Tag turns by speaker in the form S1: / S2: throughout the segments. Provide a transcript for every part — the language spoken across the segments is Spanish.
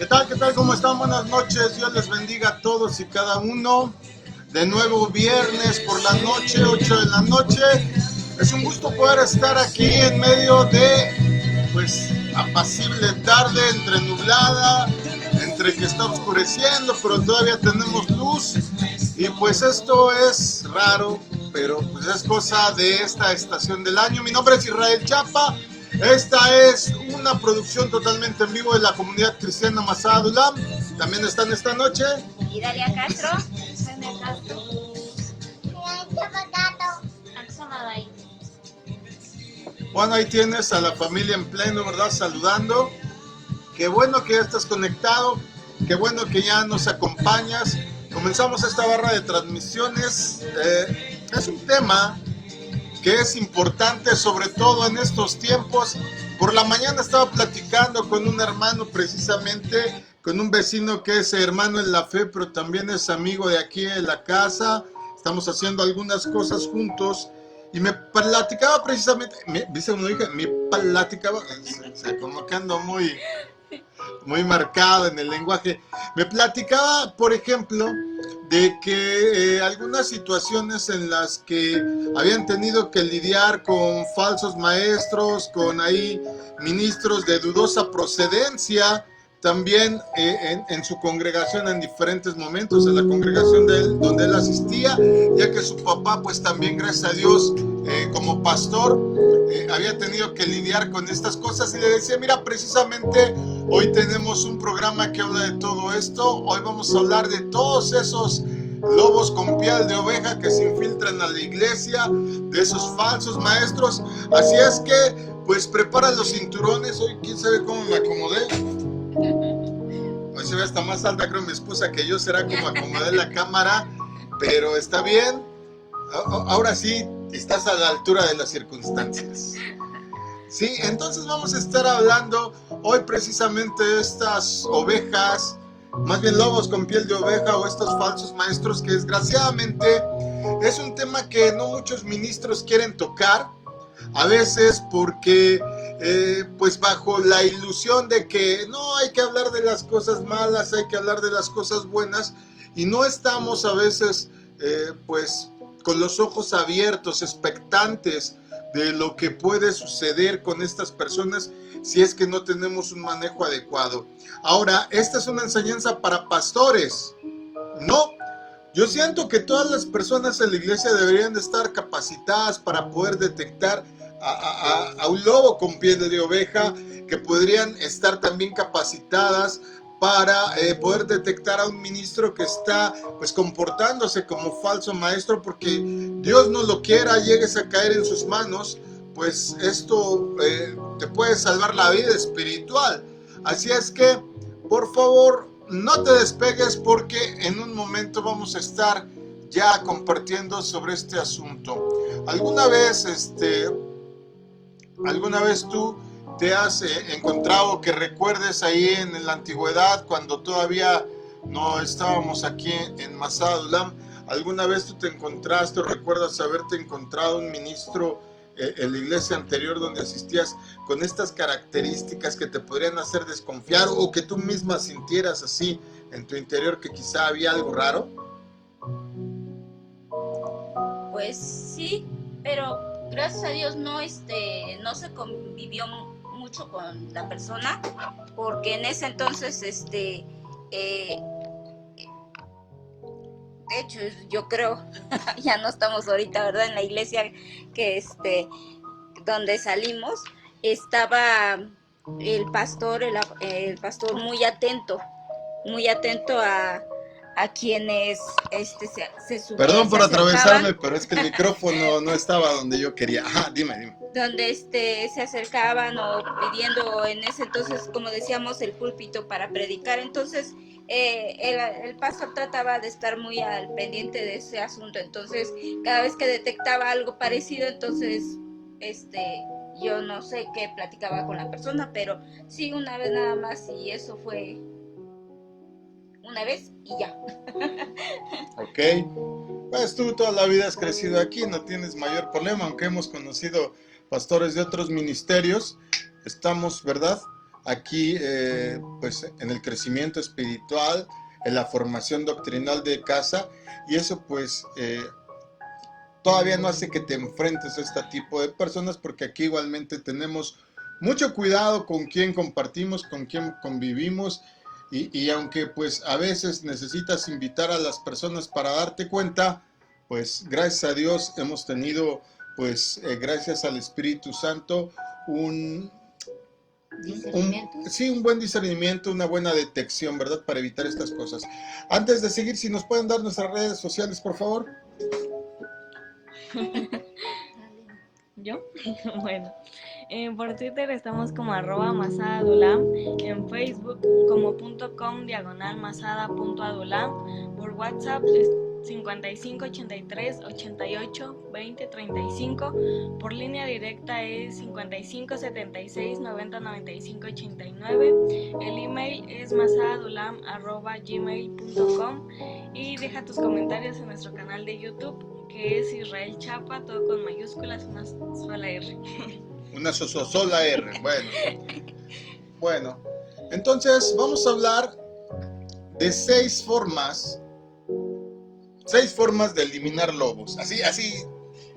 S1: ¿Qué tal? ¿Qué tal? ¿Cómo están? Buenas noches. Dios les bendiga a todos y cada uno. De nuevo viernes por la noche, 8 de la noche. Es un gusto poder estar aquí en medio de, pues, apacible tarde, entre nublada, entre que está oscureciendo, pero todavía tenemos luz. Y pues esto es raro, pero pues es cosa de esta estación del año. Mi nombre es Israel Chapa. Esta es una producción totalmente en vivo de la comunidad cristiana Masada Dulam. También están esta noche
S2: Idalia Castro, Jaime Castro,
S1: Bueno, ahí tienes a la familia en pleno, ¿verdad? Saludando. Qué bueno que ya estás conectado, qué bueno que ya nos acompañas. Comenzamos esta barra de transmisiones. Es un tema que es importante, sobre todo en estos tiempos. Por la mañana estaba platicando con un hermano, precisamente, con un vecino que es hermano en la fe, pero también es amigo de aquí en la casa. Estamos haciendo algunas cosas juntos. Y me platicaba precisamente, dice uno, me platicaba, como que ando muy marcado en el lenguaje. Me platicaba, por ejemplo, de que algunas situaciones en las que habían tenido que lidiar con falsos maestros, con ahí ministros de dudosa procedencia, también en su congregación en diferentes momentos, en la congregación de él, donde él asistía, ya que su papá pues también, gracias a Dios, como pastor, había tenido que lidiar con estas cosas. Y le decía, mira, precisamente hoy tenemos un programa que habla de todo esto. Hoy vamos a hablar de todos esos lobos con piel de oveja que se infiltran a la iglesia, de esos falsos maestros. Así es que pues prepara los cinturones. Hoy quién sabe cómo me acomodé. Hoy se ve hasta más alta, creo, mi esposa que yo. Será como acomodé la cámara, pero está bien. Ahora sí, estás a la altura de las circunstancias. Sí, entonces vamos a estar hablando hoy precisamente de estas ovejas, más bien lobos con piel de oveja, o estos falsos maestros, que desgraciadamente es un tema que no muchos ministros quieren tocar, a veces porque pues bajo la ilusión de que no hay que hablar de las cosas malas, hay que hablar de las cosas buenas, y no estamos a veces pues con los ojos abiertos, expectantes de lo que puede suceder con estas personas si es que no tenemos un manejo adecuado. Ahora, esta es una enseñanza para pastores. No, yo siento que todas las personas en la iglesia deberían de estar capacitadas para poder detectar a un lobo con piel de oveja, que podrían estar también capacitadas para poder detectar a un ministro que está pues comportándose como falso maestro, porque Dios no lo quiera, llegues a caer en sus manos, pues esto te puede salvar la vida espiritual. Así es que, por favor, no te despegues, porque en un momento vamos a estar ya compartiendo sobre este asunto. ¿Alguna vez tú te has encontrado, que recuerdes ahí en la antigüedad, cuando todavía no estábamos aquí en Masada Dulam, alguna vez tú te encontraste o recuerdas haberte encontrado un ministro en la iglesia anterior donde asistías con estas características que te podrían hacer desconfiar, o que tú misma sintieras así en tu interior que quizá había algo raro?
S2: Pues sí, pero gracias a Dios no se convivió mucho con la persona, porque en ese entonces de hecho yo creo ya no estamos ahorita, ¿verdad? En la iglesia que donde salimos estaba el pastor muy atento a quienes
S1: Perdón por
S2: se
S1: atravesarme, pero es que el micrófono no estaba donde yo quería. Ajá, dime.
S2: Donde se acercaban o pidiendo en ese entonces, como decíamos, el púlpito para predicar. Entonces el pastor trataba de estar muy al pendiente de ese asunto. Entonces cada vez que detectaba algo parecido, entonces yo no sé qué platicaba con la persona, pero sí, una vez nada más, y eso fue una vez y ya.
S1: Ok, pues tú toda la vida has crecido aquí, no tienes mayor problema, aunque hemos conocido pastores de otros ministerios. Estamos, ¿verdad?, aquí pues en el crecimiento espiritual, en la formación doctrinal de casa, y eso pues todavía no hace que te enfrentes a este tipo de personas, porque aquí igualmente tenemos mucho cuidado con quién compartimos, con quién convivimos, y aunque pues a veces necesitas invitar a las personas para darte cuenta, pues gracias a Dios hemos tenido, pues gracias al Espíritu Santo, sí, un buen discernimiento, una buena detección, ¿verdad? Para evitar estas cosas. Antes de seguir, si nos pueden dar nuestras redes sociales, por favor.
S3: ¿Yo? Bueno, por Twitter estamos como @masadadulam, en Facebook como .com/masada.adulam, por WhatsApp es 55 83 88 20 35, por línea directa es 55 76 90 95 89, el email es masadadulam@gmail.com, y deja tus comentarios en nuestro canal de YouTube, que es Israel Chapa, todo con mayúsculas, una sola R.
S1: Una sola R, bueno. Entonces vamos a hablar de 6 formas de eliminar lobos. Así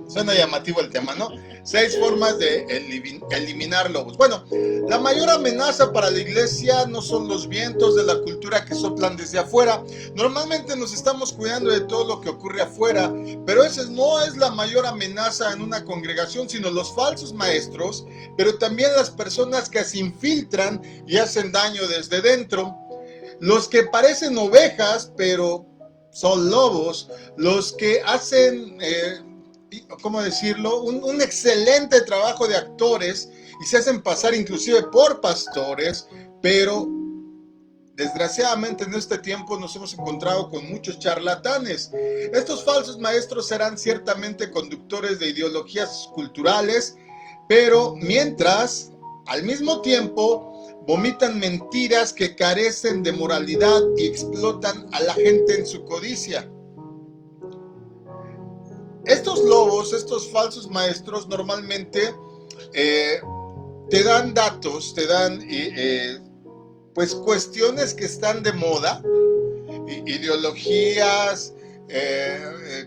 S1: suena llamativo el tema, ¿no? 6 formas de eliminar lobos. Bueno, la mayor amenaza para la iglesia no son los vientos de la cultura que soplan desde afuera. Normalmente nos estamos cuidando de todo lo que ocurre afuera, pero esa no es la mayor amenaza en una congregación, sino los falsos maestros, pero también las personas que se infiltran y hacen daño desde dentro. Los que parecen ovejas, pero son lobos, los que hacen, ¿cómo decirlo? Un excelente trabajo de actores y se hacen pasar inclusive por pastores, pero desgraciadamente en este tiempo nos hemos encontrado con muchos charlatanes. Estos falsos maestros serán ciertamente conductores de ideologías culturales, pero mientras, al mismo tiempo, vomitan mentiras que carecen de moralidad y explotan a la gente en su codicia. Estos lobos, estos falsos maestros, normalmente te dan datos, te dan pues cuestiones que están de moda, ideologías,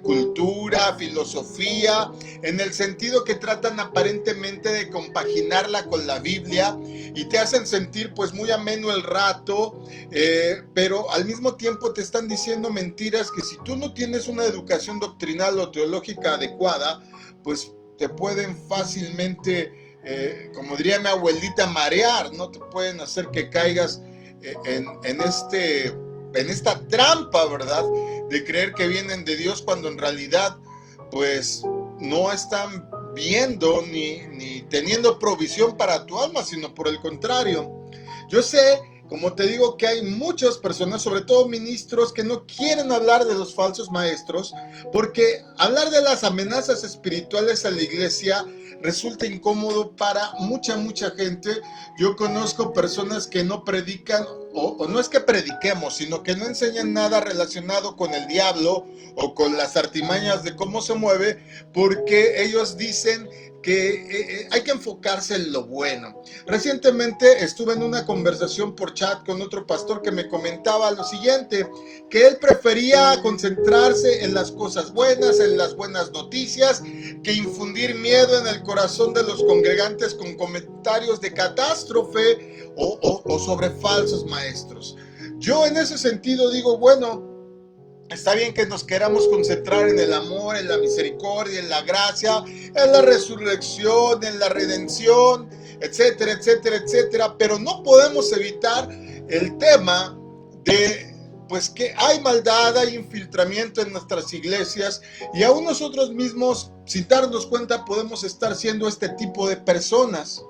S1: cultura, filosofía, en el sentido que tratan aparentemente de compaginarla con la Biblia y te hacen sentir pues muy ameno el rato, pero al mismo tiempo te están diciendo mentiras que si tú no tienes una educación doctrinal o teológica adecuada, pues te pueden fácilmente, como diría mi abuelita, marear, no te pueden hacer que caigas en esta trampa, ¿verdad? De creer que vienen de Dios cuando en realidad pues no están viendo ni teniendo provisión para tu alma, sino por el contrario. Yo sé, como te digo, que hay muchas personas, sobre todo ministros, que no quieren hablar de los falsos maestros, porque hablar de las amenazas espirituales a la iglesia resulta incómodo para mucha gente. Yo conozco personas que no predican, o no es que prediquemos, sino que no enseñan nada relacionado con el diablo o con las artimañas de cómo se mueve, porque ellos dicen que hay que enfocarse en lo bueno. Recientemente estuve en una conversación por chat con otro pastor que me comentaba lo siguiente, que él prefería concentrarse en las cosas buenas, en las buenas noticias, que infundir miedo en el corazón de los congregantes con comentarios de catástrofe o sobre falsos maestros. Yo en ese sentido digo, bueno, está bien que nos queramos concentrar en el amor, en la misericordia, en la gracia, en la resurrección, en la redención, etcétera, etcétera, etcétera, pero no podemos evitar el tema de pues que hay maldad, hay infiltramiento en nuestras iglesias y aún nosotros mismos, sin darnos cuenta, podemos estar siendo este tipo de personas.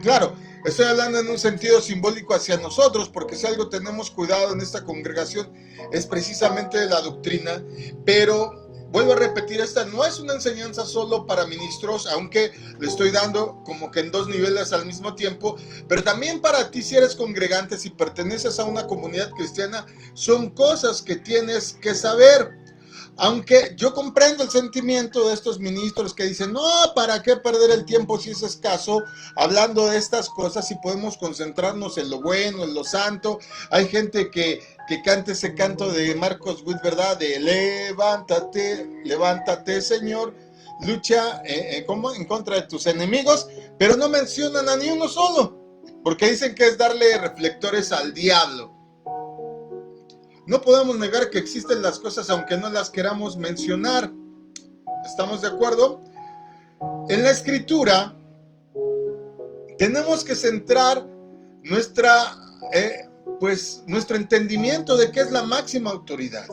S1: Claro, estoy hablando en un sentido simbólico hacia nosotros, porque si algo tenemos cuidado en esta congregación es precisamente de la doctrina, pero vuelvo a repetir, esta no es una enseñanza solo para ministros, aunque le estoy dando como que en 2 niveles al mismo tiempo, pero también para ti si eres congregante, si perteneces a una comunidad cristiana, son cosas que tienes que saber. Aunque yo comprendo el sentimiento de estos ministros que dicen, no, ¿para qué perder el tiempo si es escaso hablando de estas cosas si podemos concentrarnos en lo bueno, en lo santo? Hay gente que canta ese canto de Marcos Witt, ¿verdad? De levántate, levántate, Señor, lucha ¿cómo? En contra de tus enemigos, pero no mencionan a ni uno solo, porque dicen que es darle reflectores al diablo. No podemos negar que existen las cosas aunque no las queramos mencionar. ¿Estamos de acuerdo? En la escritura tenemos que centrar nuestro entendimiento de qué es la máxima autoridad.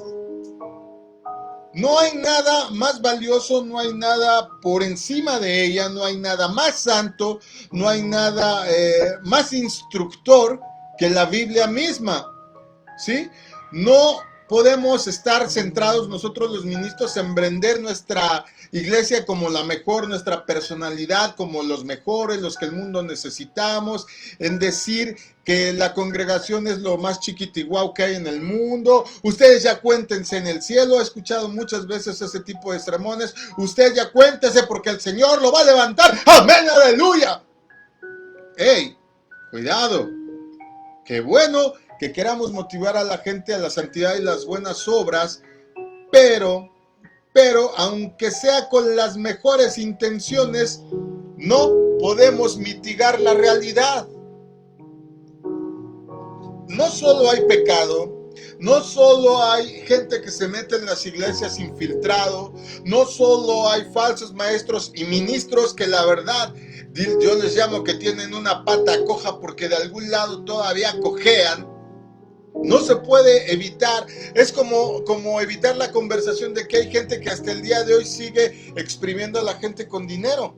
S1: No hay nada más valioso, no hay nada por encima de ella, no hay nada más santo, no hay nada más instructor que la Biblia misma, ¿sí? No podemos estar centrados nosotros los ministros en vender nuestra iglesia como la mejor, nuestra personalidad como los mejores, los que el mundo necesitamos, en decir que la congregación es lo más chiquitiguau que hay en el mundo. Ustedes ya cuéntense en el cielo. He escuchado muchas veces ese tipo de sermones. Usted ya cuéntese porque el Señor lo va a levantar. ¡Amén, aleluya! ¡Ey! Cuidado. Qué bueno que queramos motivar a la gente a la santidad y las buenas obras, pero aunque sea con las mejores intenciones, no podemos mitigar la realidad. No solo hay pecado, no solo hay gente que se mete en las iglesias infiltrado, no solo hay falsos maestros y ministros que la verdad yo les llamo que tienen una pata coja porque de algún lado todavía cojean. No se puede evitar, es como evitar la conversación de que hay gente que hasta el día de hoy sigue exprimiendo a la gente con dinero.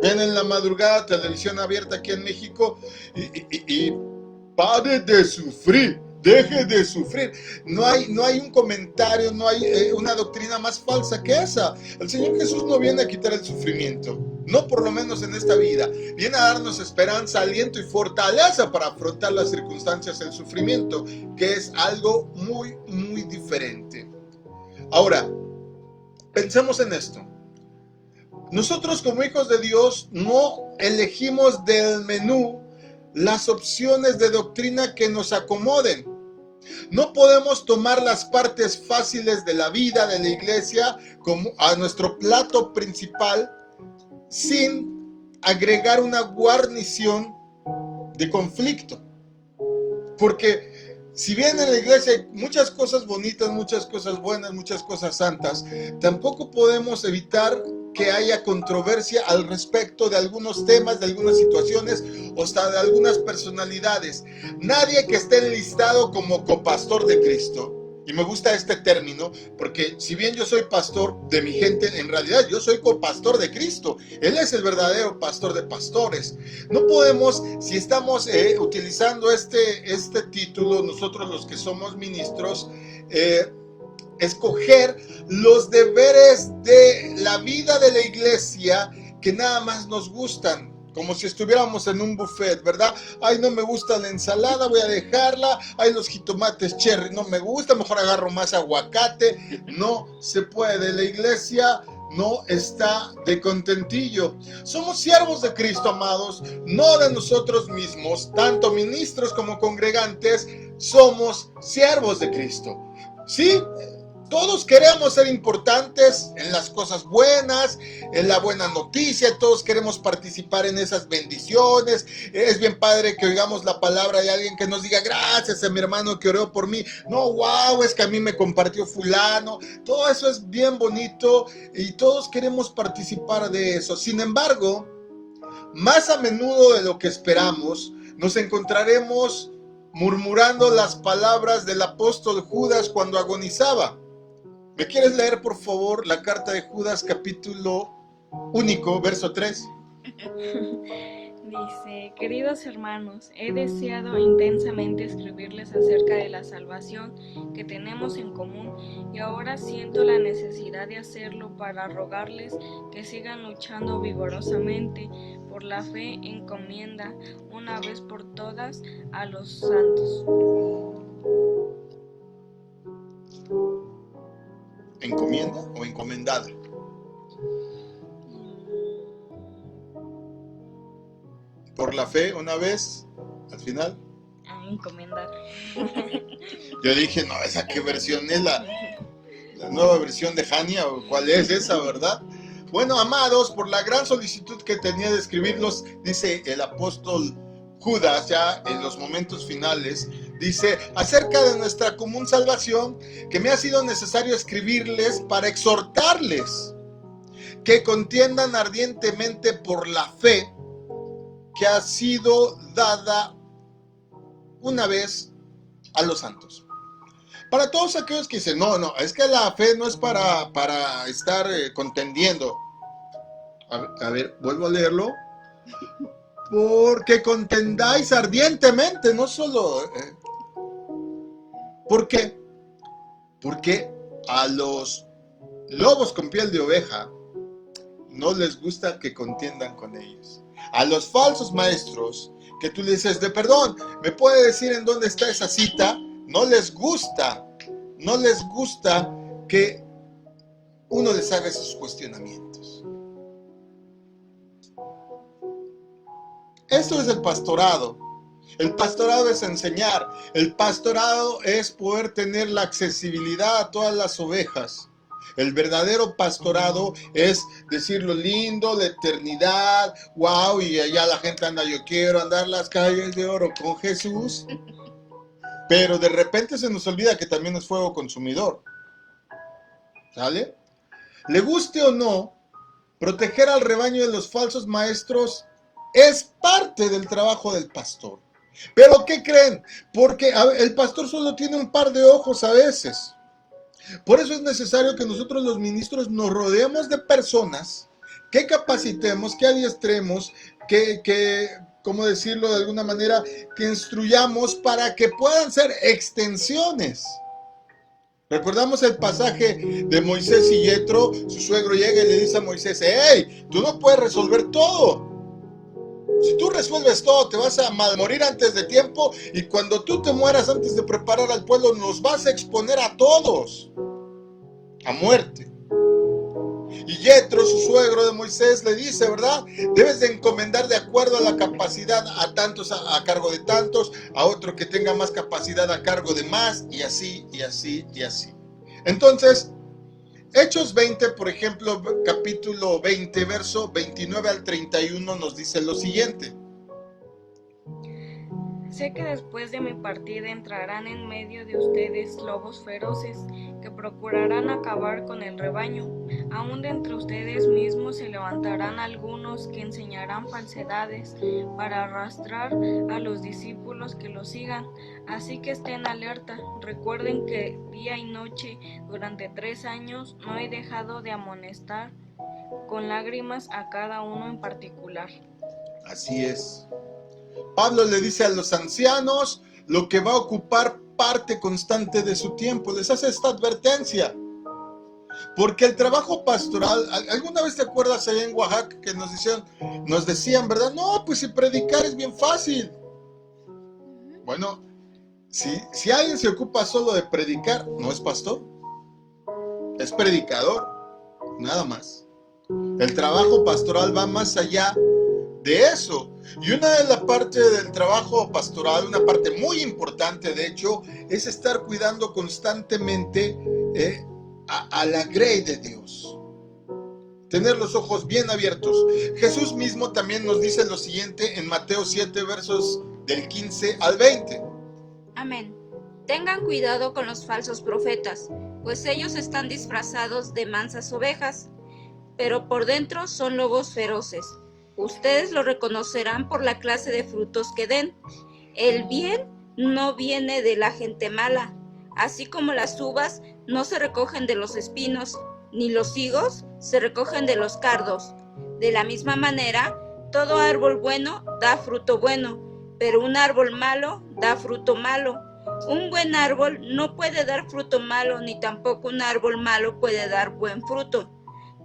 S1: Ven en la madrugada televisión abierta aquí en México y pare de sufrir, deje de sufrir. No hay un comentario, no hay una doctrina más falsa que esa. El Señor Jesús no viene a quitar el sufrimiento, no por lo menos en esta vida. Viene a darnos esperanza, aliento y fortaleza para afrontar las circunstancias del sufrimiento, que es algo muy, muy diferente. Ahora, pensemos en esto. Nosotros como hijos de Dios no elegimos del menú las opciones de doctrina que nos acomoden. No podemos tomar las partes fáciles de la vida de la iglesia como a nuestro plato principal sin agregar una guarnición de conflicto. Porque si bien en la iglesia hay muchas cosas bonitas, muchas cosas buenas, muchas cosas santas, tampoco podemos evitar que haya controversia al respecto de algunos temas, de algunas situaciones o hasta de algunas personalidades. Nadie que esté enlistado como copastor de Cristo, y me gusta este término, porque si bien yo soy pastor de mi gente, en realidad yo soy copastor de Cristo. Él es el verdadero pastor de pastores. No podemos, si estamos utilizando este título, nosotros los que somos ministros, escoger los deberes de la vida de la iglesia que nada más nos gustan, como si estuviéramos en un buffet, ¿verdad? Ay, no me gusta la ensalada, voy a dejarla. Ay, los jitomates cherry no me gusta, mejor agarro más aguacate. No se puede, la iglesia no está de contentillo. Somos siervos de Cristo, amados, no de nosotros mismos. Tanto ministros como congregantes somos siervos de Cristo. ¿Sí? Todos queremos ser importantes en las cosas buenas, en la buena noticia, todos queremos participar en esas bendiciones. Es bien padre que oigamos la palabra de alguien que nos diga gracias a mi hermano que oró por mí. No, wow, es que a mí me compartió fulano. Todo eso es bien bonito y todos queremos participar de eso. Sin embargo, más a menudo de lo que esperamos, nos encontraremos murmurando las palabras del apóstol Judas cuando agonizaba. ¿Me quieres leer, por favor, la carta de Judas, capítulo único, verso 3?
S3: Dice: queridos hermanos, he deseado intensamente escribirles acerca de la salvación que tenemos en común y ahora siento la necesidad de hacerlo para rogarles que sigan luchando vigorosamente por la fe encomienda una vez por todas a los santos.
S1: ¿Encomienda o encomendada? Por la fe una vez, al final.
S3: Encomendar.
S1: Yo dije, no, ¿esa qué versión es? ¿La nueva versión de Jania o cuál es esa, verdad? Bueno, amados, por la gran solicitud que tenía de escribirlos, dice el apóstol Judas, ya en los momentos finales, dice, acerca de nuestra común salvación, que me ha sido necesario escribirles para exhortarles que contiendan ardientemente por la fe que ha sido dada una vez a los santos. Para todos aquellos que dicen, no, es que la fe no es para estar contendiendo. A ver, vuelvo a leerlo. Porque contendáis ardientemente, no solo... ¿Por qué? Porque a los lobos con piel de oveja no les gusta que contiendan con ellos. A los falsos maestros, que tú le dices, de perdón, ¿me puede decir en dónde está esa cita? No les gusta que uno les haga esos cuestionamientos. Esto es el pastorado. El pastorado es enseñar. El pastorado es poder tener la accesibilidad a todas las ovejas. El verdadero pastorado es decir lo lindo, la eternidad, wow, y allá la gente anda, yo quiero andar las calles de oro con Jesús. Pero de repente se nos olvida que también es fuego consumidor. ¿Sale? Le guste o no, proteger al rebaño de los falsos maestros es parte del trabajo del pastor. ¿Pero qué creen? Porque el pastor solo tiene un par de ojos a veces. Por eso es necesario que nosotros los ministros nos rodeemos de personas que capacitemos, que adiestremos, que ¿cómo decirlo de alguna manera? Que instruyamos para que puedan ser extensiones. Recordamos el pasaje de Moisés y Yetro. Su suegro llega y le dice a Moisés, hey, tú no puedes resolver todo. Si tú resuelves todo, te vas a morir antes de tiempo, y cuando tú te mueras antes de preparar al pueblo, nos vas a exponer a todos a muerte. Y Yetro, su suegro de Moisés, le dice, ¿verdad? Debes de encomendar de acuerdo a la capacidad a tantos a cargo de tantos, a otro que tenga más capacidad a cargo de más, y así, y así, y así. Entonces, Hechos 20, por ejemplo, capítulo 20, verso 29 al 31, nos dice lo siguiente.
S3: Sé que después de mi partida entrarán en medio de ustedes lobos feroces que procurarán acabar con el rebaño. Aún de entre ustedes mismos se levantarán algunos que enseñarán falsedades para arrastrar a los discípulos que los sigan. Así que estén alerta. Recuerden que día y noche durante 3 años no he dejado de amonestar con lágrimas a cada uno en particular.
S1: Así es. Pablo le dice a los ancianos lo que va a ocupar parte constante de su tiempo. Les hace esta advertencia. Porque el trabajo pastoral, ¿alguna vez te acuerdas allá en Oaxaca que nos decían, ¿verdad? No, pues si predicar es bien fácil. Bueno, si alguien se ocupa solo de predicar, no es pastor. Es predicador, nada más. El trabajo pastoral va más allá de eso. Y una de las partes del trabajo pastoral, una parte muy importante de hecho, es estar cuidando constantemente a la grey de Dios. Tener los ojos bien abiertos. Jesús mismo también nos dice lo siguiente en Mateo 7, versos del 15 al 20.
S2: Amén. Tengan cuidado con los falsos profetas, pues ellos están disfrazados de mansas ovejas, pero por dentro son lobos feroces. Ustedes lo reconocerán por la clase de frutos que den. El bien no viene de la gente mala, así como las uvas no se recogen de los espinos, ni los higos se recogen de los cardos. De la misma manera, todo árbol bueno da fruto bueno, pero un árbol malo da fruto malo. Un buen árbol no puede dar fruto malo, ni tampoco un árbol malo puede dar buen fruto.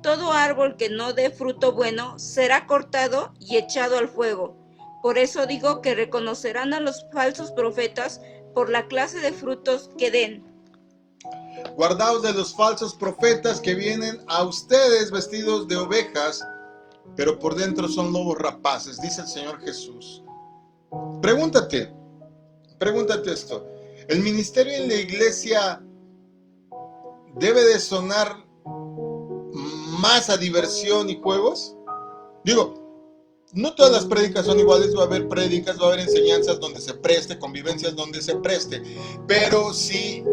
S2: Todo árbol que no dé fruto bueno será cortado y echado al fuego. Por eso digo que reconocerán a los falsos profetas por la clase de frutos que den.
S1: Guardaos de los falsos profetas que vienen a ustedes vestidos de ovejas, pero por dentro son lobos rapaces, dice el Señor Jesús. Pregúntate esto. ¿El ministerio en la iglesia debe de sonar más a diversión y juegos? Digo, no todas las prédicas son iguales, va a haber prédicas, va a haber enseñanzas donde se preste, convivencias donde se preste, pero si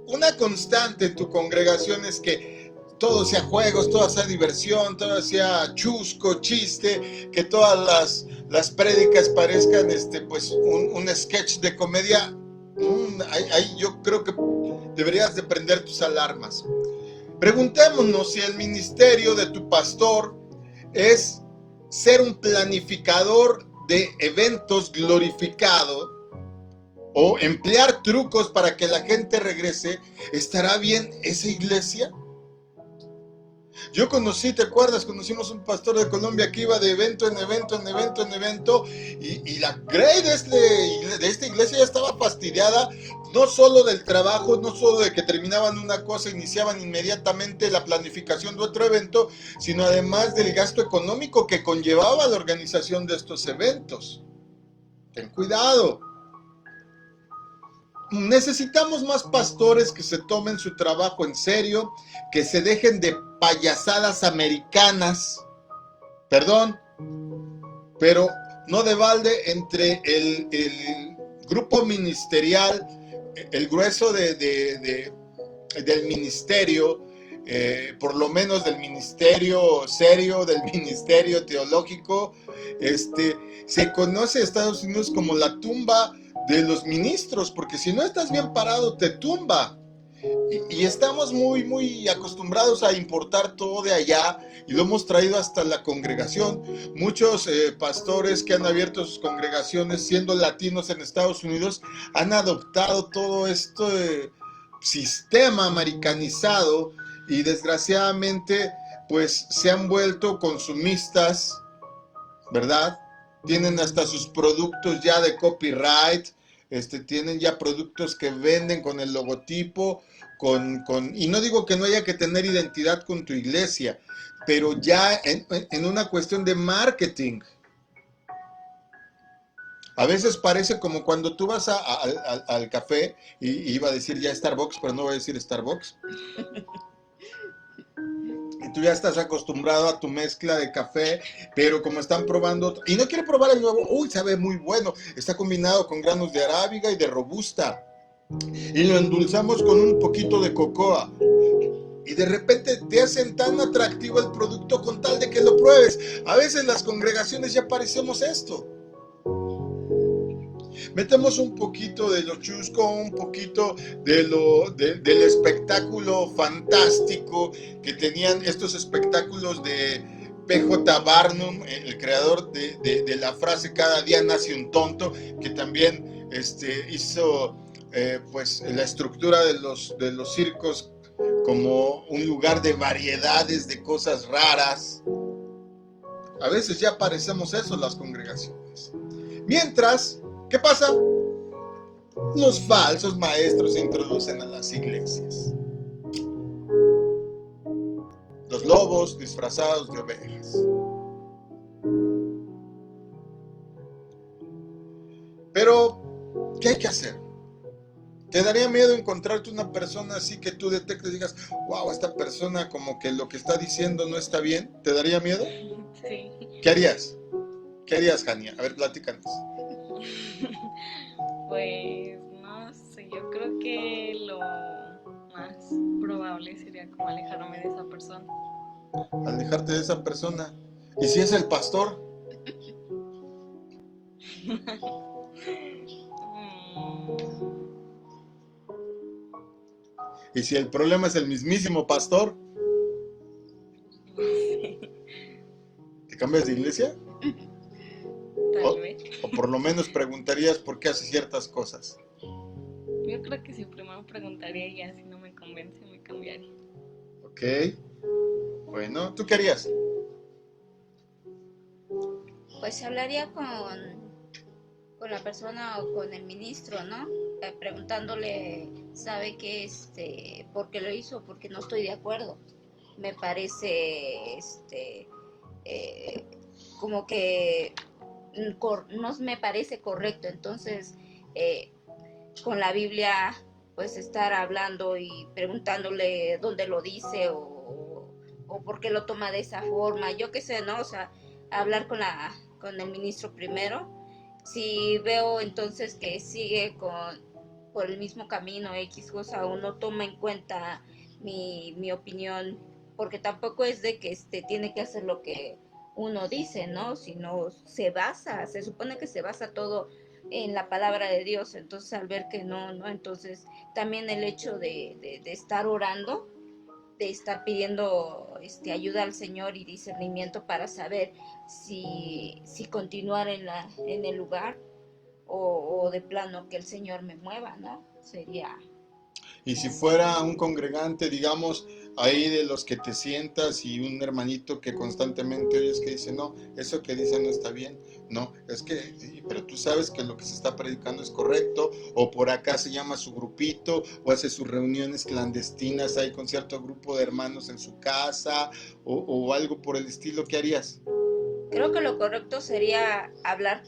S1: una constante en tu congregación es que todo sea juegos, todo sea diversión, todo sea chusco, chiste, que todas las prédicas parezcan pues un sketch de comedia, ahí yo creo que deberías de prender tus alarmas. Preguntémonos si el ministerio de tu pastor es ser un planificador de eventos glorificado o emplear trucos para que la gente regrese. ¿Estará bien esa iglesia? Yo ¿te acuerdas? Conocimos un pastor de Colombia que iba de evento en evento, y la grey de esta iglesia ya estaba fastidiada, no solo del trabajo, no solo de que terminaban una cosa, iniciaban inmediatamente la planificación de otro evento, sino además del gasto económico que conllevaba la organización de estos eventos. Ten cuidado. Necesitamos más pastores que se tomen su trabajo en serio, que se dejen de payasadas americanas, perdón, pero no de balde entre el grupo ministerial, el grueso del ministerio, por lo menos del ministerio serio, del ministerio teológico, se conoce a Estados Unidos como la tumba de los ministros, porque si no estás bien parado te tumba. Y estamos muy acostumbrados a importar todo de allá y lo hemos traído hasta la congregación. Muchos pastores que han abierto sus congregaciones siendo latinos en Estados Unidos han adoptado todo este sistema americanizado y desgraciadamente pues se han vuelto consumistas, ¿verdad? Tienen hasta sus productos ya de copyright, tienen ya productos que venden con el logotipo, y no digo que no haya que tener identidad con tu iglesia, pero ya en una cuestión de marketing. A veces parece como cuando tú vas al café, y iba a decir ya Starbucks, pero no voy a decir Starbucks. Y tú ya estás acostumbrado a tu mezcla de café, pero como están probando, y no quiere probar el nuevo, uy, sabe muy bueno, está combinado con granos de arábiga y de robusta, y lo endulzamos con un poquito de cocoa, y de repente te hacen tan atractivo el producto con tal de que lo pruebes. A veces las congregaciones ya parecemos esto. Metemos un poquito de lo chusco, un poquito del espectáculo fantástico que tenían estos espectáculos de P.J. Barnum, el creador de la frase "cada día nace un tonto", que también hizo pues la estructura de los circos como un lugar de variedades de cosas raras. A veces ya parecemos eso las congregaciones. Mientras, ¿qué pasa? Los falsos maestros se introducen a las iglesias. Los lobos disfrazados de ovejas. Pero, ¿qué hay que hacer? ¿Te daría miedo encontrarte una persona así que tú detectes y digas, wow, esta persona como que lo que está diciendo no está bien? ¿Te daría miedo?
S3: Sí.
S1: ¿Qué harías? ¿Qué harías, Jania? A ver, platícanos.
S3: Pues no sé, yo creo que lo más probable sería como alejarme de esa persona.
S1: Alejarte de esa persona. ¿Y si es el pastor? ¿Y si el problema es el mismísimo pastor? ¿Te cambias de iglesia?
S3: Tal vez.
S1: O por lo menos preguntarías por qué hace ciertas cosas.
S3: Yo creo que si primero preguntaría y ya si no me convence me cambiaría.
S1: Ok. Bueno, ¿tú qué harías?
S2: Pues hablaría con con la persona o con el ministro, ¿no? Preguntándole, ¿sabe qué? ¿Por qué lo hizo? Porque no estoy de acuerdo. Me parece, eh, como que no me parece correcto. Entonces, eh, con la Biblia, pues estar hablando y preguntándole dónde lo dice o por qué lo toma de esa forma, yo qué sé, ¿no? O sea, hablar con el ministro primero. Si veo entonces que sigue por el mismo camino X cosa o no toma en cuenta mi opinión, porque tampoco es de que tiene que hacer lo que uno dice, ¿no? Sino se supone que se basa todo en la palabra de Dios. Entonces al ver que no, entonces también el hecho de estar orando, de estar pidiendo ayuda al Señor y discernimiento para saber si continuar en el lugar o de plano que el Señor me mueva, ¿no? Sería...
S1: Y si fuera un congregante, digamos, ahí de los que te sientas y un hermanito que constantemente oyes que dice, no, eso que dice no está bien, no, es que, pero tú sabes que lo que se está predicando es correcto, o por acá se llama su grupito, o hace sus reuniones clandestinas ahí con cierto grupo de hermanos en su casa, o algo por el estilo, ¿qué harías?
S2: Creo que lo correcto sería hablar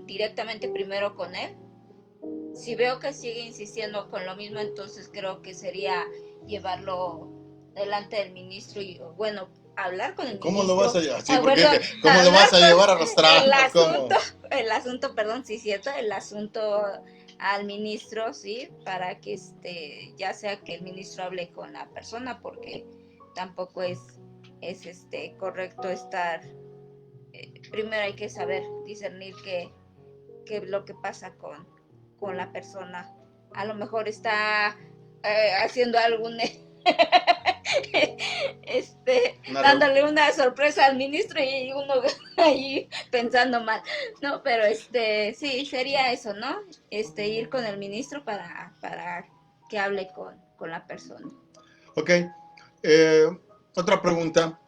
S2: directamente primero con él. Si veo que sigue insistiendo con lo mismo, entonces creo que sería llevarlo delante del ministro y, bueno, hablar con el ministro.
S1: ¿Cómo lo vas a llevar? Sí, porque
S2: bueno,
S1: ¿cómo lo vas a llevar arrastrando?
S2: El asunto, perdón, sí, cierto, el asunto al ministro, sí, para que ya sea que el ministro hable con la persona, porque tampoco es correcto estar, primero hay que saber discernir qué es lo que pasa con la persona. A lo mejor está haciendo algún dándole una sorpresa al ministro y uno ahí pensando mal, no, pero sí, sería eso, ¿no? Ir con el ministro para que hable con la persona.
S1: Ok, otra pregunta.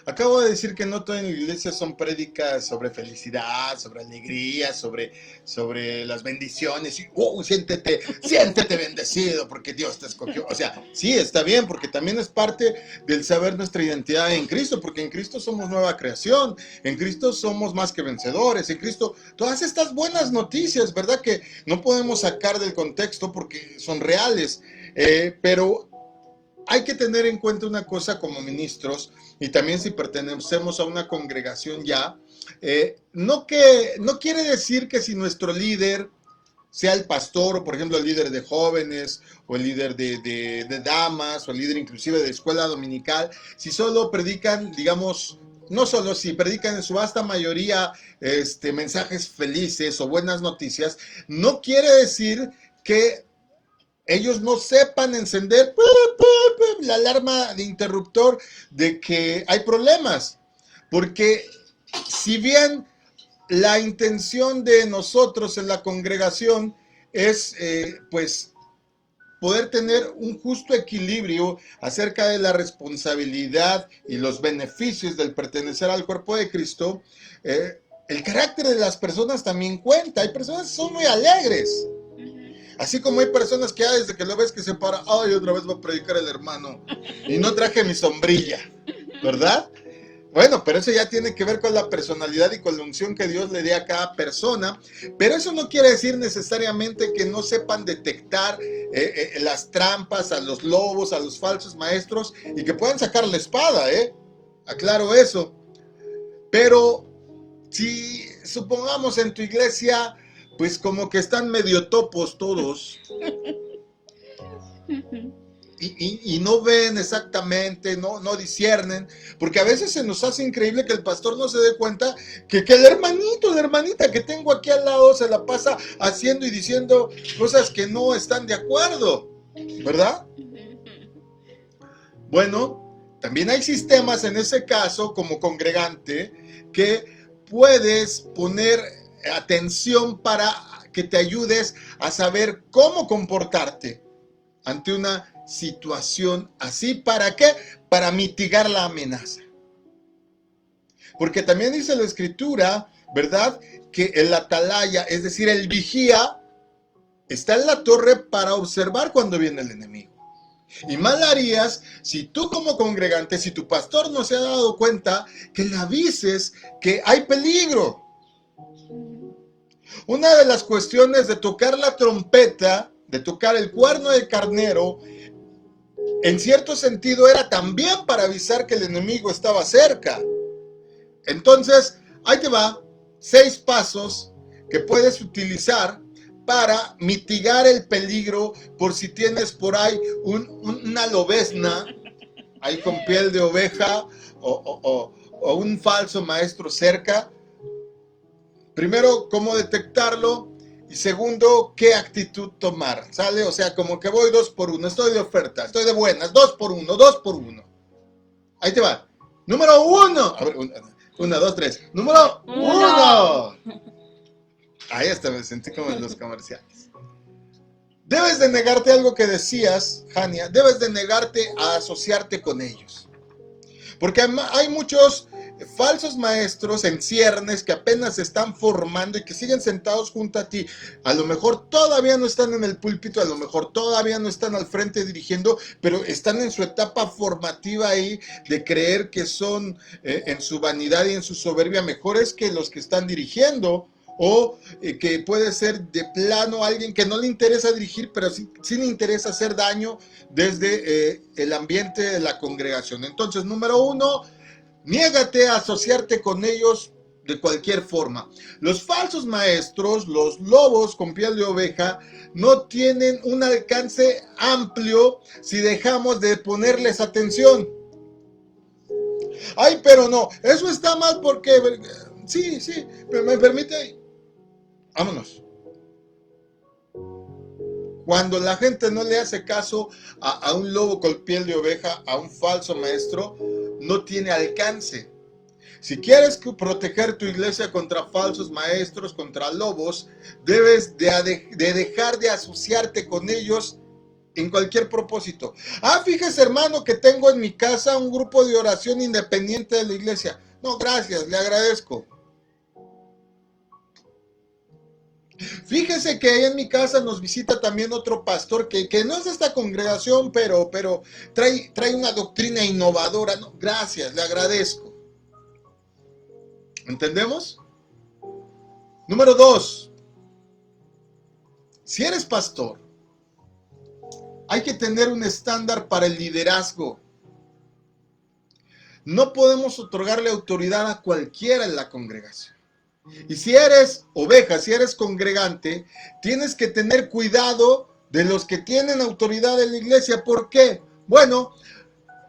S1: Acabo de decir que no todas en la iglesia son prédicas sobre felicidad, sobre alegría, sobre las bendiciones. Y, siéntete bendecido porque Dios te escogió. O sea, sí, está bien, porque también es parte del saber nuestra identidad en Cristo, porque en Cristo somos nueva creación, en Cristo somos más que vencedores, en Cristo, todas estas buenas noticias, ¿verdad? Que no podemos sacar del contexto porque son reales, pero hay que tener en cuenta una cosa como ministros, y también si pertenecemos a una congregación ya, no quiere decir que si nuestro líder, sea el pastor, o por ejemplo el líder de jóvenes, o el líder de damas, o el líder inclusive de escuela dominical, si solo predican, digamos, no solo si predican en su vasta mayoría mensajes felices o buenas noticias, no quiere decir que ellos no sepan encender la alarma de interruptor de que hay problemas. Porque si bien la intención de nosotros en la congregación es pues poder tener un justo equilibrio acerca de la responsabilidad y los beneficios del pertenecer al cuerpo de Cristo, el carácter de las personas también cuenta. Hay personas que son muy alegres. Así como hay personas que desde que lo ves que se para, ay, otra vez va a predicar el hermano y no traje mi sombrilla, ¿verdad? Bueno, pero eso ya tiene que ver con la personalidad y con la unción que Dios le dé a cada persona, pero eso no quiere decir necesariamente que no sepan detectar las trampas, a los lobos, a los falsos maestros y que puedan sacar la espada, aclaro eso. Pero si supongamos en tu iglesia, pues como que están medio topos todos y no ven exactamente, no disciernen, porque a veces se nos hace increíble que el pastor no se dé cuenta que el hermanito, la hermanita que tengo aquí al lado se la pasa haciendo y diciendo cosas que no están de acuerdo, ¿verdad? Bueno, también hay sistemas en ese caso como congregante que puedes poner atención para que te ayudes a saber cómo comportarte ante una situación así. ¿Para qué? Para mitigar la amenaza. Porque también dice la Escritura ¿verdad? Que el atalaya, es decir, el vigía, está en la torre para observar cuando viene el enemigo. Y mal harías si tú como congregante, si tu pastor no se ha dado cuenta, que le avises que hay peligro. Una de las cuestiones de tocar la trompeta, de tocar el cuerno de carnero, en cierto sentido era también para avisar que el enemigo estaba cerca. Entonces, ahí te va 6 pasos que puedes utilizar para mitigar el peligro por si tienes por ahí una lobezna, ahí con piel de oveja o un falso maestro cerca. Primero, cómo detectarlo. Y segundo, qué actitud tomar, ¿sale? O sea, como que voy 2 por 1, estoy de oferta, estoy de buenas, 2 por 1, 2 por 1. Ahí te va. Número 1. A ver, 1, 2, 3. Número 1. Ahí hasta me sentí como en los comerciales. Debes de negarte algo que decías, Jania, debes de negarte a asociarte con ellos. Porque hay muchos falsos maestros en ciernes que apenas se están formando y que siguen sentados junto a ti. A lo mejor todavía no están en el púlpito, a lo mejor todavía no están al frente dirigiendo, pero están en su etapa formativa ahí de creer que son en su vanidad y en su soberbia mejores que los que están dirigiendo. O que puede ser de plano alguien que no le interesa dirigir, pero sí le interesa hacer daño desde el ambiente de la congregación. Entonces, número 1, niégate a asociarte con ellos de cualquier forma. Los falsos maestros, los lobos con piel de oveja, no tienen un alcance amplio si dejamos de ponerles atención. Ay, pero no, eso está mal porque... Sí, me permite... Vámonos. Cuando la gente no le hace caso a un lobo con piel de oveja, a un falso maestro, no tiene alcance. Si quieres proteger tu iglesia contra falsos maestros, contra lobos, debes de dejar de asociarte con ellos en cualquier propósito. Fíjese, hermano, que tengo en mi casa un grupo de oración independiente de la iglesia. No, gracias, le agradezco. Fíjese que ahí en mi casa nos visita también otro pastor que no es de esta congregación, pero trae una doctrina innovadora. No, gracias, le agradezco. ¿Entendemos? Número 2. Si eres pastor, hay que tener un estándar para el liderazgo. No podemos otorgarle autoridad a cualquiera en la congregación. Y si eres oveja, si eres congregante, tienes que tener cuidado de los que tienen autoridad en la iglesia. ¿Por qué? Bueno,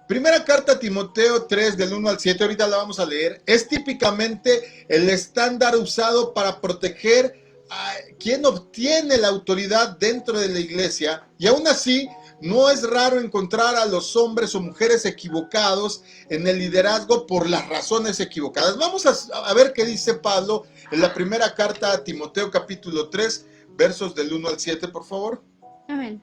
S1: primera carta a Timoteo 3, del 1 al 7, ahorita la vamos a leer, es típicamente el estándar usado para proteger a quien obtiene la autoridad dentro de la iglesia, y aún así no es raro encontrar a los hombres o mujeres equivocados en el liderazgo por las razones equivocadas. Vamos a ver qué dice Pablo en la primera carta a Timoteo capítulo 3, versos del 1 al 7, por favor.
S2: Amén.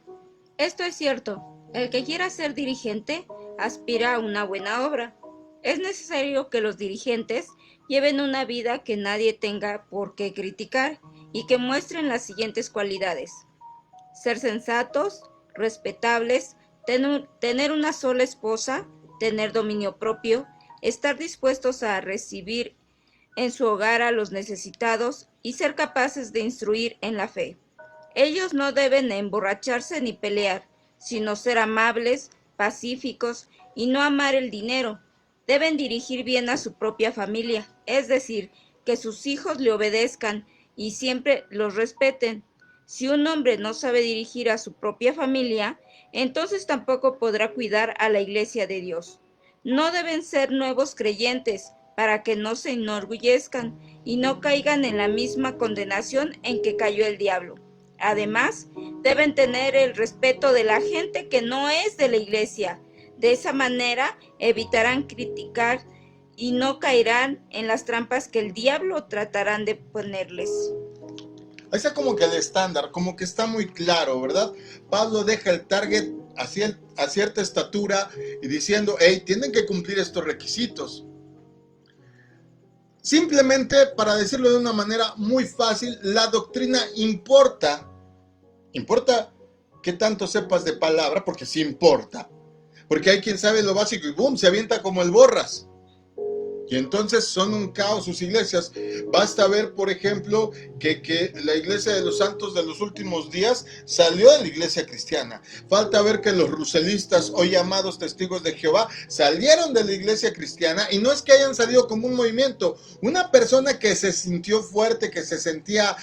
S2: Esto es cierto. El que quiera ser dirigente aspira a una buena obra. Es necesario que los dirigentes lleven una vida que nadie tenga por qué criticar y que muestren las siguientes cualidades: ser sensatos, respetables, tener una sola esposa, tener dominio propio, estar dispuestos a recibir en su hogar a los necesitados y ser capaces de instruir en la fe. Ellos no deben emborracharse ni pelear, sino ser amables, pacíficos y no amar el dinero. Deben dirigir bien a su propia familia, es decir, que sus hijos le obedezcan y siempre los respeten. Si un hombre no sabe dirigir a su propia familia, entonces tampoco podrá cuidar a la iglesia de Dios. No deben ser nuevos creyentes para que no se enorgullezcan y no caigan en la misma condenación en que cayó el diablo. Además, deben tener el respeto de la gente que no es de la iglesia. De esa manera evitarán criticar y no caerán en las trampas que el diablo tratarán de ponerles.
S1: Ahí está como que el estándar, como que está muy claro, ¿verdad? Pablo deja el target a cierta estatura y diciendo, hey, tienen que cumplir estos requisitos. simplemente, para decirlo de una manera muy fácil, la doctrina importa. Importa qué tanto sepas de palabra, porque sí importa. Porque hay quien sabe lo básico y ¡boom!, se avienta como el borras. Y entonces son un caos sus iglesias. Basta ver, por ejemplo, que la iglesia de los santos de los últimos días salió de la iglesia cristiana. Falta ver que los ruselistas, hoy llamados testigos de Jehová, salieron de la iglesia cristiana, y no es que hayan salido como un movimiento. Una persona que se sintió fuerte, que se sentía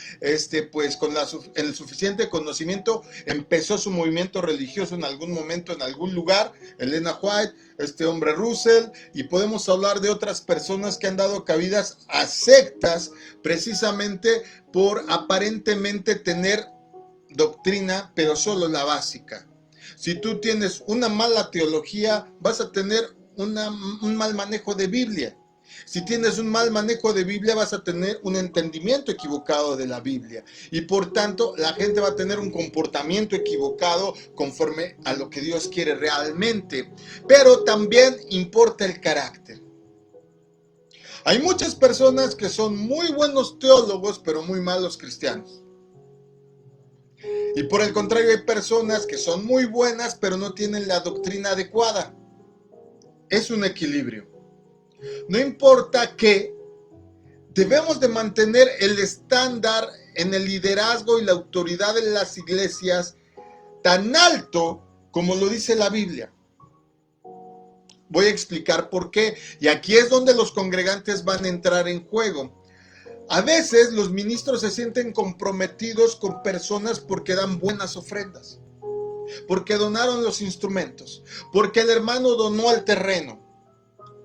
S1: pues con el suficiente conocimiento, empezó su movimiento religioso en algún momento, en algún lugar. Elena White, este hombre Russell, y podemos hablar de otras personas que han dado cabidas a sectas precisamente por aparentemente tener doctrina, pero solo la básica. Si tú tienes una mala teología, vas a tener un mal manejo de Biblia. Si tienes un mal manejo de Biblia, vas a tener un entendimiento equivocado de la Biblia. Y por tanto, la gente va a tener un comportamiento equivocado conforme a lo que Dios quiere realmente. Pero también importa el carácter. Hay muchas personas que son muy buenos teólogos, pero muy malos cristianos. Y por el contrario, hay personas que son muy buenas, pero no tienen la doctrina adecuada. Es un equilibrio. No importa qué, debemos de mantener el estándar en el liderazgo y la autoridad de las iglesias tan alto como lo dice la Biblia. Voy a explicar por qué, y aquí es donde los congregantes van a entrar en juego. A veces los ministros se sienten comprometidos con personas porque dan buenas ofrendas, porque donaron los instrumentos, porque el hermano donó el terreno.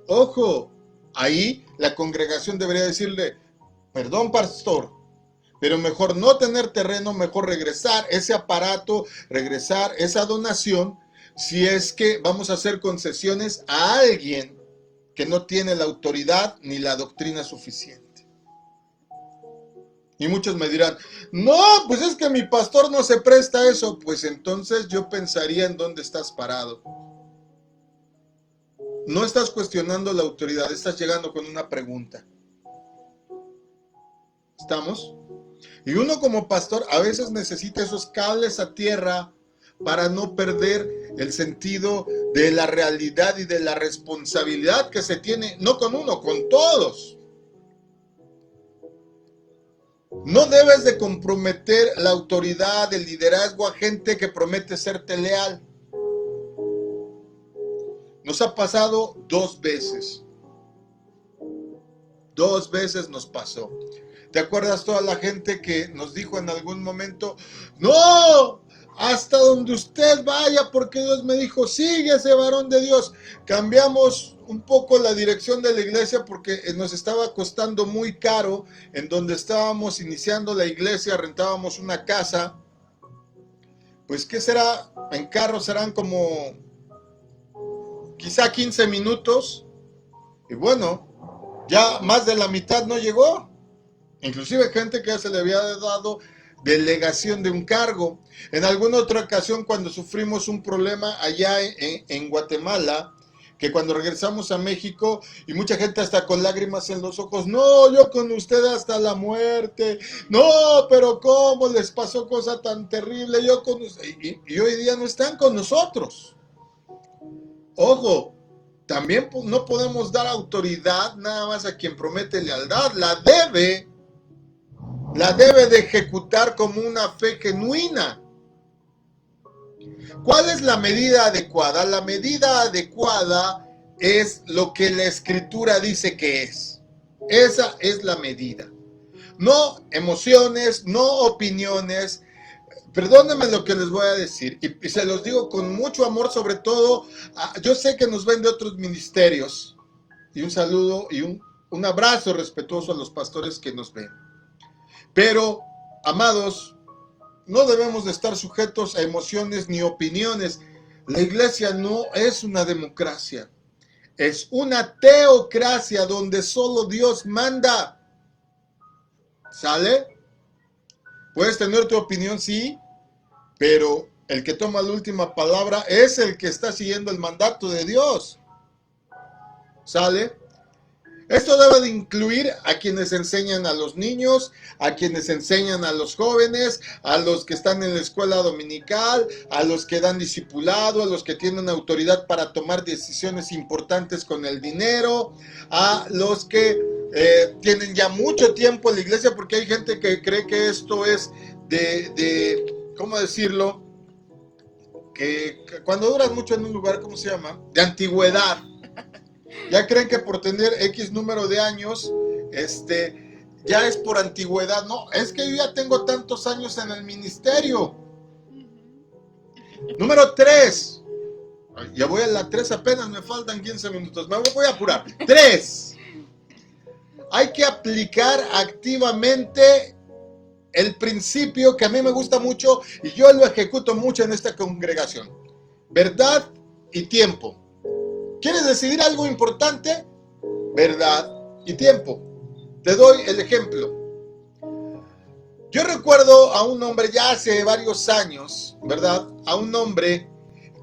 S1: Ojo, ahí la congregación debería decirle: perdón, pastor, pero mejor no tener terreno, mejor regresar ese aparato, regresar esa donación, si es que vamos a hacer concesiones a alguien que no tiene la autoridad ni la doctrina suficiente. Y muchos me dirán: no, pues es que mi pastor no se presta a eso. Pues entonces yo pensaría en dónde estás parado. No estás cuestionando la autoridad, estás llegando con una pregunta. ¿Estamos? Y uno como pastor a veces necesita esos cables a tierra para no perder el sentido de la realidad y de la responsabilidad que se tiene, no con uno, con todos. No debes de comprometer la autoridad, el liderazgo a gente que promete serte leal. Nos ha pasado 2 veces. 2 veces nos pasó. ¿Te acuerdas toda la gente que nos dijo en algún momento: no, hasta donde usted vaya, porque Dios me dijo, sigue ese varón de Dios? Cambiamos un poco la dirección de la iglesia porque nos estaba costando muy caro. En donde estábamos iniciando la iglesia, rentábamos una casa. Pues, ¿qué será? En carro serán como quizá 15 minutos. Y bueno, ya más de la mitad no llegó. Inclusive gente que ya se le había dado delegación de un cargo. En alguna otra ocasión, cuando sufrimos un problema allá en Guatemala, que cuando regresamos a México, y mucha gente hasta con lágrimas en los ojos: no, yo con usted hasta la muerte. No, pero ¿cómo les pasó cosa tan terrible? Yo con usted. Y hoy día no están con nosotros. Ojo, también no podemos dar autoridad nada más a quien promete lealtad. La debe de ejecutar como una fe genuina. ¿Cuál es la medida adecuada? La medida adecuada es lo que la Escritura dice que es. Esa es la medida. No emociones, no opiniones. Perdónenme lo que les voy a decir, y se los digo con mucho amor, sobre todo, yo sé que nos ven de otros ministerios, y un saludo y un abrazo respetuoso a los pastores que nos ven. Pero, amados, no debemos de estar sujetos a emociones ni opiniones. La iglesia no es una democracia, es una teocracia donde solo Dios manda. ¿Sale? Puedes tener tu opinión, sí, pero el que toma la última palabra es el que está siguiendo el mandato de Dios. ¿Sale? Esto debe de incluir a quienes enseñan a los niños, a quienes enseñan a los jóvenes, a los que están en la escuela dominical, a los que dan discipulado, a los que tienen autoridad para tomar decisiones importantes con el dinero, a los que tienen ya mucho tiempo en la iglesia, porque hay gente que cree que esto es ¿cómo decirlo? Que cuando duras mucho en un lugar, ¿cómo se llama? De antigüedad. Ya creen que por tener X número de años, ya es por antigüedad. No, es que yo ya tengo tantos años en el ministerio. Número 3. Ya voy a la 3 apenas, me faltan 15 minutos. Me voy a apurar. 3. Hay que aplicar activamente el principio que a mí me gusta mucho y yo lo ejecuto mucho en esta congregación. Verdad y tiempo. ¿Quieres decidir algo importante? Verdad y tiempo. Te doy el ejemplo. Yo recuerdo a un hombre ya hace varios años, ¿verdad? A un hombre